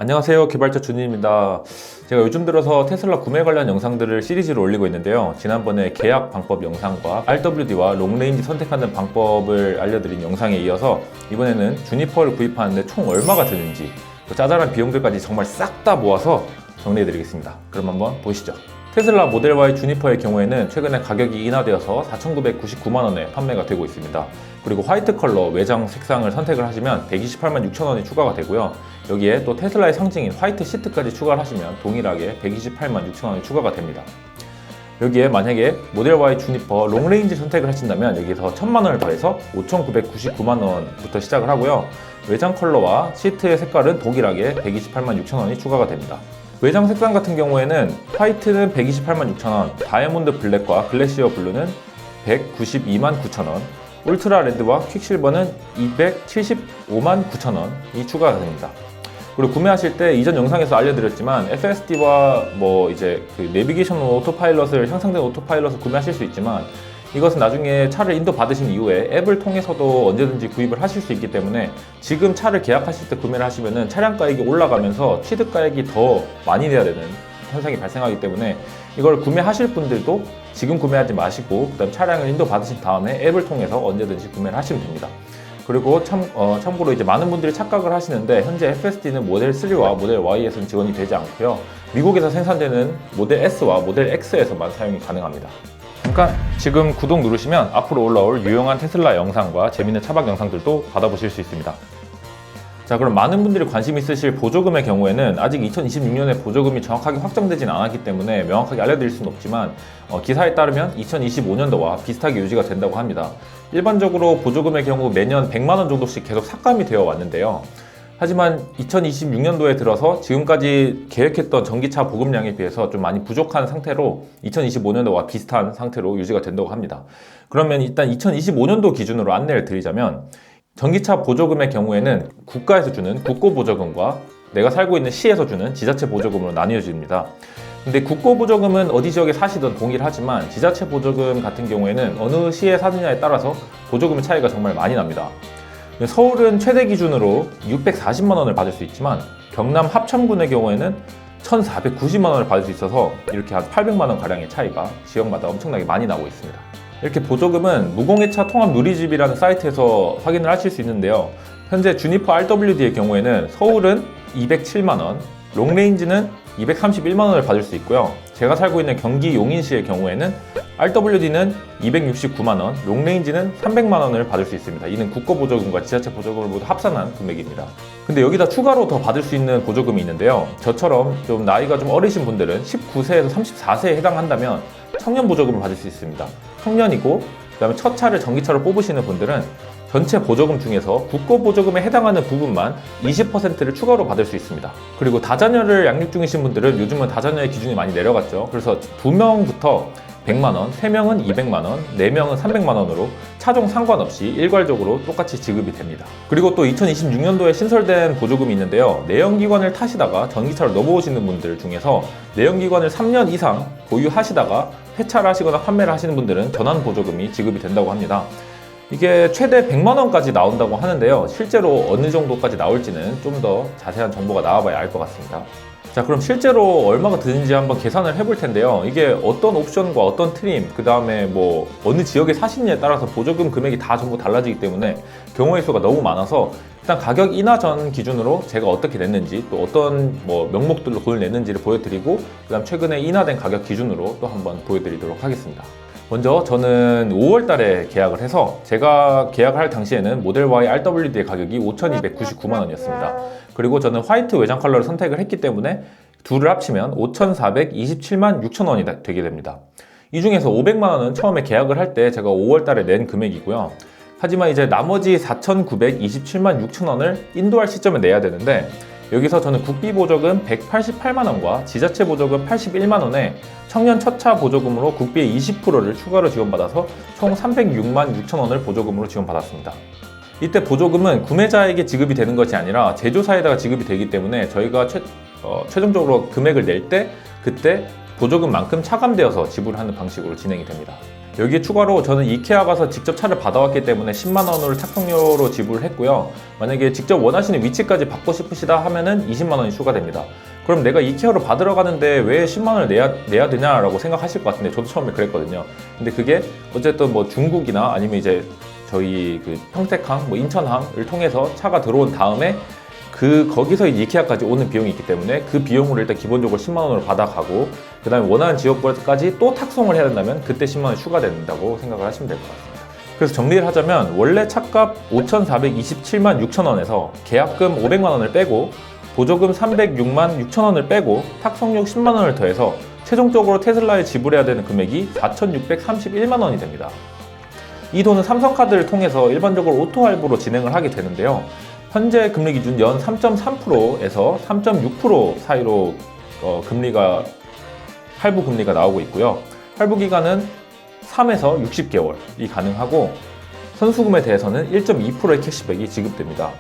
안녕하세요, 개발자 준입니다. 제가 요즘 들어서 테슬라 구매 관련 영상들을 시리즈로 올리고 있는데요. 지난번에 계약 방법 영상과 RWD와 롱레인지 선택하는 방법을 알려드린 영상에 이어서 이번에는 주니퍼를 구입하는데 총 얼마가 드는지 그 짜잘한 비용들까지 정말 싹 다 모아서 정리해드리겠습니다. 그럼 한번 보시죠. 테슬라 모델 Y 주니퍼의 경우에는 최근에 가격이 인하되어서 4,999만원에 판매가 되고 있습니다. 그리고 화이트 컬러 외장 색상을 선택을 하시면 128만 6천원이 추가가 되고요. 여기에 또 테슬라의 상징인 화이트 시트까지 추가를 하시면 동일하게 128만 6천원이 추가가 됩니다. 여기에 만약에 모델 Y 주니퍼 롱레인지 선택을 하신다면 여기서 1,000만원을 더해서 5,999만원부터 시작을 하고요. 외장 컬러와 시트의 색깔은 동일하게 128만 6천원이 추가가 됩니다. 외장 색상 같은 경우에는 화이트는 128만 6천원, 다이아몬드 블랙과 글래시어 블루는 192만 9천원, 울트라 레드와 퀵실버는 275만 9천원이 추가가 됩니다. 그리고 구매하실 때 이전 영상에서 알려드렸지만 FSD와 이제 그 내비게이션 오토파일럿을 향상된 오토파일럿을 구매하실 수 있지만 이것은 나중에 차를 인도 받으신 이후에 앱을 통해서도 언제든지 구입을 하실 수 있기 때문에 지금 차를 계약하실 때 구매를 하시면은 차량 가액이 올라가면서 취득 가액이 더 많이 내야 되는 현상이 발생하기 때문에 이걸 구매하실 분들도 지금 구매하지 마시고 그다음 차량을 인도 받으신 다음에 앱을 통해서 언제든지 구매를 하시면 됩니다. 그리고 참고로 이제 많은 분들이 착각을 하시는데 현재 FSD는 모델 3와 모델 Y에서는 지원이 되지 않고요. 미국에서 생산되는 모델 S와 모델 X에서만 사용이 가능합니다. 잠깐 지금 구독 누르시면 앞으로 올라올 유용한 테슬라 영상과 재밌는 차박 영상들도 받아보실 수 있습니다. 자, 그럼 많은 분들이 관심 있으실 보조금의 경우에는 아직 2026년에 보조금이 정확하게 확정되진 않았기 때문에 명확하게 알려드릴 수는 없지만 기사에 따르면 2025년도와 비슷하게 유지가 된다고 합니다. 일반적으로 보조금의 경우 매년 100만원 정도씩 계속 삭감이 되어 왔는데요. 하지만 2026년도에 들어서 지금까지 계획했던 전기차 보급량에 비해서 좀 많이 부족한 상태로 2025년도와 비슷한 상태로 유지가 된다고 합니다. 그러면 일단 2025년도 기준으로 안내를 드리자면 전기차 보조금의 경우에는 국가에서 주는 국고보조금과 내가 살고 있는 시에서 주는 지자체 보조금으로 나뉘어집니다. 근데 국고보조금은 어디 지역에 사시든 동일하지만 지자체 보조금 같은 경우에는 어느 시에 사느냐에 따라서 보조금의 차이가 정말 많이 납니다. 서울은 최대 기준으로 640만 원을 받을 수 있지만 경남 합천군의 경우에는 1,490만 원을 받을 수 있어서 이렇게 한 800만 원 가량의 차이가 지역마다 엄청나게 많이 나고 있습니다. 이렇게 보조금은 무공해차 통합 누리집이라는 사이트에서 확인을 하실 수 있는데요. 현재 주니퍼 RWD의 경우에는 서울은 207만 원, 롱레인지는 231만 원을 받을 수 있고요. 제가 살고 있는 경기 용인시의 경우에는 RWD는 269만 원, 롱레인지는 300만 원을 받을 수 있습니다. 이는 국고보조금과 지자체 보조금을 모두 합산한 금액입니다. 근데 여기다 추가로 더 받을 수 있는 보조금이 있는데요. 저처럼 좀 나이가 좀 어리신 분들은 19세에서 34세에 해당한다면 청년 보조금을 받을 수 있습니다. 청년이고 그다음에 첫 차를 전기차로 뽑으시는 분들은 전체 보조금 중에서 국고보조금에 해당하는 부분만 20%를 추가로 받을 수 있습니다. 그리고 다자녀를 양육 중이신 분들은 요즘은 다자녀의 기준이 많이 내려갔죠. 그래서 2명부터 100만원, 3명은 200만원, 4명은 300만원으로 차종 상관없이 일괄적으로 똑같이 지급이 됩니다. 그리고 또 2026년도에 신설된 보조금이 있는데요. 내연기관을 타시다가 전기차로 넘어오시는 분들 중에서 내연기관을 3년 이상 보유하시다가 폐차를 하시거나 판매를 하시는 분들은 전환 보조금이 지급이 된다고 합니다. 이게 최대 100만원까지 나온다고 하는데요. 실제로 어느 정도까지 나올지는 좀 더 자세한 정보가 나와봐야 알 것 같습니다. 자, 그럼 실제로 얼마가 드는지 한번 계산을 해볼 텐데요. 이게 어떤 옵션과 어떤 트림, 그 다음에 어느 지역에 사시느냐에 따라서 보조금 금액이 다 전부 달라지기 때문에 경우의 수가 너무 많아서 일단 가격 인하 전 기준으로 제가 어떻게 냈는지 또 어떤 명목들로 돈을 냈는지를 보여드리고 그 다음 최근에 인하된 가격 기준으로 또 한번 보여드리도록 하겠습니다. 먼저 저는 5월 달에 계약을 해서 제가 계약을 할 당시에는 모델 Y RWD의 가격이 5,299만 원이었습니다. 그리고 저는 화이트 외장 컬러를 선택을 했기 때문에 둘을 합치면 5,427만 6천 원이 되게 됩니다. 이 중에서 500만 원은 처음에 계약을 할 때 제가 5월 달에 낸 금액이고요. 하지만 이제 나머지 4,927만 6천 원을 인도할 시점에 내야 되는데 여기서 저는 국비 보조금 188만 원과 지자체 보조금 81만 원에 청년 첫차 보조금으로 국비의 20%를 추가로 지원받아서 총 306만 6천 원을 보조금으로 지원받았습니다. 이때 보조금은 구매자에게 지급이 되는 것이 아니라 제조사에다가 지급이 되기 때문에 저희가 최종적으로 금액을 낼 때 그때 보조금만큼 차감되어서 지불하는 방식으로 진행이 됩니다. 여기에 추가로 저는 이케아 가서 직접 차를 받아왔기 때문에 10만 원을 탁송료로 지불했고요. 만약에 직접 원하시는 위치까지 받고 싶으시다 하면은 20만 원이 추가됩니다. 그럼 내가 이케아로 받으러 가는데 왜 10만 원을 내야 되냐라고 생각하실 것 같은데, 저도 처음에 그랬거든요. 근데 그게 어쨌든 뭐 중국이나 아니면 이제 저희 그 평택항, 뭐 인천항을 통해서 차가 들어온 다음에 거기서 이제 이케아까지 오는 비용이 있기 때문에 그 비용으로 일단 기본적으로 10만 원으로 받아가고, 그 다음에 원하는 지역까지 또 탁송을 해야 된다면 그때 10만 원이 추가된다고 생각을 하시면 될 것 같습니다. 그래서 정리를 하자면 원래 차값 5,427만 6천 원에서 계약금 500만 원을 빼고 보조금 306만 6천 원을 빼고 탁송료 10만 원을 더해서 최종적으로 테슬라에 지불해야 되는 금액이 4,631만 원이 됩니다. 이 돈은 삼성카드를 통해서 일반적으로 오토할부로 진행을 하게 되는데요. 현재 금리 기준 연 3.3%에서 3.6% 사이로 할부 금리가 나오고 있고요. 할부 기간은 3에서 60개월이 가능하고 선수금에 대해서는 1.2%의 캐시백이 지급됩니다.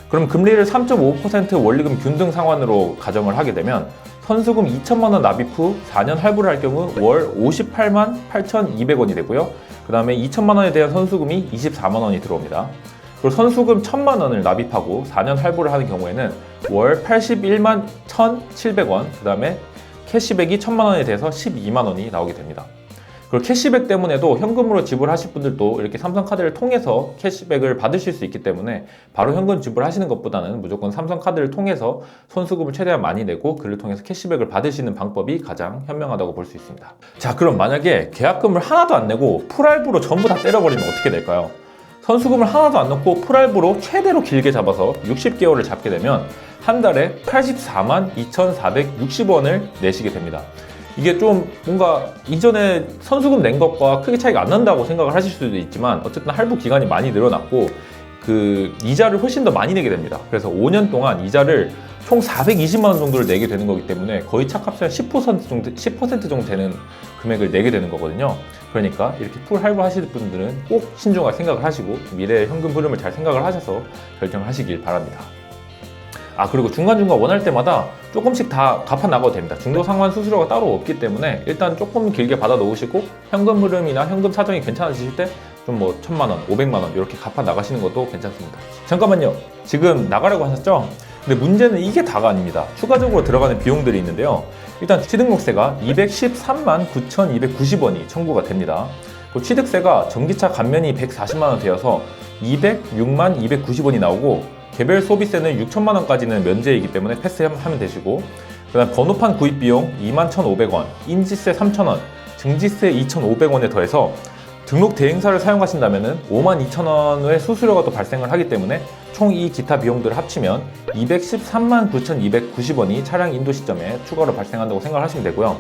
그럼 금리를 3.5% 원리금 균등 상환으로 가정을 하게 되면 선수금 2천만 원 납입 후 4년 할부를 할 경우 월 58만 8,200원이 되고요. 그 다음에 2천만 원에 대한 선수금이 24만 원이 들어옵니다. 그리고 선수금 1,000만 원을 납입하고 4년 할부를 하는 경우에는 월 81만 1,700원, 그 다음에 캐시백이 1,000만 원에 대해서 12만 원이 나오게 됩니다. 그리고 캐시백 때문에도 현금으로 지불하실 분들도 이렇게 삼성카드를 통해서 캐시백을 받으실 수 있기 때문에 바로 현금 지불하시는 것보다는 무조건 삼성카드를 통해서 선수금을 최대한 많이 내고 그를 통해서 캐시백을 받으시는 방법이 가장 현명하다고 볼 수 있습니다. 자, 그럼 만약에 계약금을 하나도 안 내고 풀할부로 전부 다 때려버리면 어떻게 될까요? 선수금을 하나도 안 넣고 풀할부로 최대로 길게 잡아서 60개월을 잡게 되면 한 달에 84만 2,460원을 내시게 됩니다. 이게 좀 뭔가 이전에 선수금 낸 것과 크게 차이가 안 난다고 생각을 하실 수도 있지만 어쨌든 할부 기간이 많이 늘어났고 그 이자를 훨씬 더 많이 내게 됩니다. 그래서 5년 동안 이자를 총 420만 원 정도를 내게 되는 거기 때문에 거의 차값의 한 10% 정도 되는 금액을 내게 되는 거거든요. 그러니까 이렇게 풀 할부 하실 분들은 꼭 신중하게 생각을 하시고 미래의 현금 흐름을 잘 생각을 하셔서 결정을 하시길 바랍니다. 그리고 중간중간 원할 때마다 조금씩 다 갚아 나가도 됩니다. 중도 상환 수수료가 따로 없기 때문에 일단 조금 길게 받아 놓으시고 현금 흐름이나 현금 사정이 괜찮으실 때 좀 뭐 1,000만 원, 500만 원 이렇게 갚아 나가시는 것도 괜찮습니다. 잠깐만요. 지금 나가라고 하셨죠? 근데 문제는 이게 다가 아닙니다. 추가적으로 들어가는 비용들이 있는데요. 일단 취등록세가 213만 9,290원이 청구가 됩니다. 그리고 취득세가 전기차 감면이 140만 원 되어서 206만 290원이 나오고 개별 소비세는 6천만 원까지는 면제이기 때문에 패스하면 되시고, 그 다음 번호판 구입 비용 21,500원, 인지세 3,000원, 증지세 2,500원에 더해서 등록 대행사를 사용하신다면 52,000원의 수수료가 또 발생을 하기 때문에 총 이 기타 비용들을 합치면 213만 9,290원이 차량 인도 시점에 추가로 발생한다고 생각을 하시면 되고요.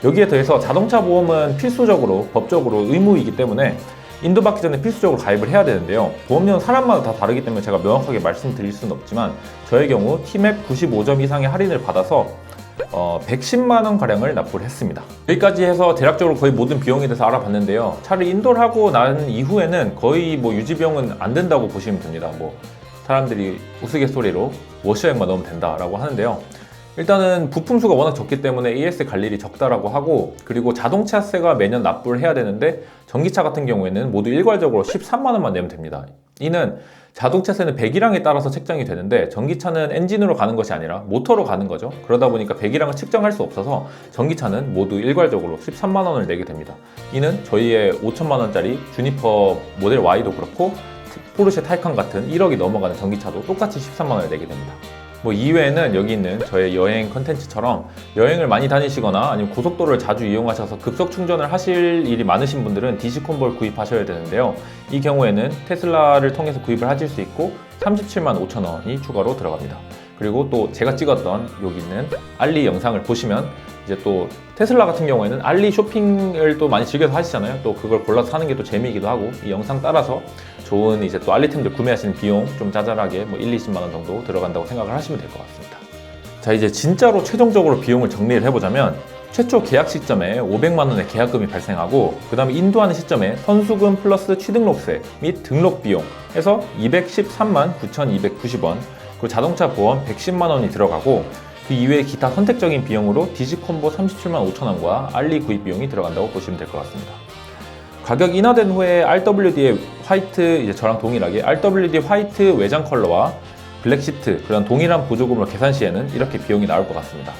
여기에 더해서 자동차 보험은 필수적으로 법적으로 의무이기 때문에 인도받기 전에 필수적으로 가입을 해야 되는데요. 보험료는 사람마다 다 다르기 때문에 제가 명확하게 말씀드릴 수는 없지만 저의 경우 T맵 95점 이상의 할인을 받아서 110만 원 가량을 납부를 했습니다. 여기까지 해서 대략적으로 거의 모든 비용에 대해서 알아봤는데요. 차를 인도를 하고 난 이후에는 거의 뭐 유지 비용은 안 된다고 보시면 됩니다. 뭐 사람들이 우스갯소리로 워셔액만 넣으면 된다라고 하는데요. 일단은 부품수가 워낙 적기 때문에 AS 갈 일이 적다라고 하고, 그리고 자동차세가 매년 납부를 해야 되는데 전기차 같은 경우에는 모두 일괄적으로 13만 원만 내면 됩니다. 이는 자동차세는 배기량에 따라서 책정이 되는데 전기차는 엔진으로 가는 것이 아니라 모터로 가는 거죠. 그러다 보니까 배기량을 측정할 수 없어서 전기차는 모두 일괄적으로 13만 원을 내게 됩니다. 이는 저희의 5천만 원짜리 주니퍼 모델 Y도 그렇고 포르쉐 타이칸 같은 1억이 넘어가는 전기차도 똑같이 13만 원을 내게 됩니다. 뭐 이외에는 여기 있는 저의 여행 컨텐츠처럼 여행을 많이 다니시거나 아니면 고속도로를 자주 이용하셔서 급속 충전을 하실 일이 많으신 분들은 DC 콤보를 구입하셔야 되는데요. 이 경우에는 테슬라를 통해서 구입을 하실 수 있고 37만 5천 원이 추가로 들어갑니다. 그리고 또 제가 찍었던 여기 있는 알리 영상을 보시면 이제 또 테슬라 같은 경우에는 알리 쇼핑을 또 많이 즐겨서 하시잖아요. 또 그걸 골라서 사는 게 또 재미이기도 하고, 이 영상 따라서 좋은 이제 또 알리템들 구매하시는 비용 좀 짜잘하게 뭐 1, 20만 원 정도 들어간다고 생각을 하시면 될 것 같습니다. 자, 이제 진짜로 최종적으로 비용을 정리를 해보자면 최초 계약 시점에 500만 원의 계약금이 발생하고, 그 다음에 인도하는 시점에 선수금 플러스 취등록세 및 등록 비용 해서 213만 9,290원, 그리고 자동차 보험 110만 원이 들어가고, 그 이외에 기타 선택적인 비용으로 DC 콤보 37만 5천 원과 알리 구입 비용이 들어간다고 보시면 될 것 같습니다. 가격 인하된 후에 RWD의 화이트, 이제 저랑 동일하게 RWD 화이트 외장 컬러와 블랙 시트, 그런 동일한 보조금으로 계산 시에는 이렇게 비용이 나올 것 같습니다.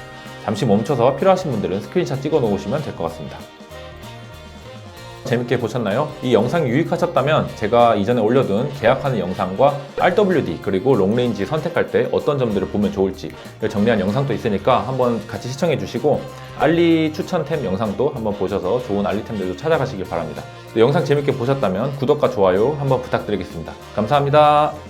잠시 멈춰서 필요하신 분들은 스크린샷 찍어 놓으시면 될 것 같습니다. 재밌게 보셨나요? 이 영상이 유익하셨다면 제가 이전에 올려둔 계약하는 영상과 RWD 그리고 롱레인지 선택할 때 어떤 점들을 보면 좋을지 정리한 영상도 있으니까 한번 같이 시청해 주시고 알리 추천템 영상도 한번 보셔서 좋은 알리템들도 찾아가시길 바랍니다. 영상 재밌게 보셨다면 구독과 좋아요 한번 부탁드리겠습니다. 감사합니다.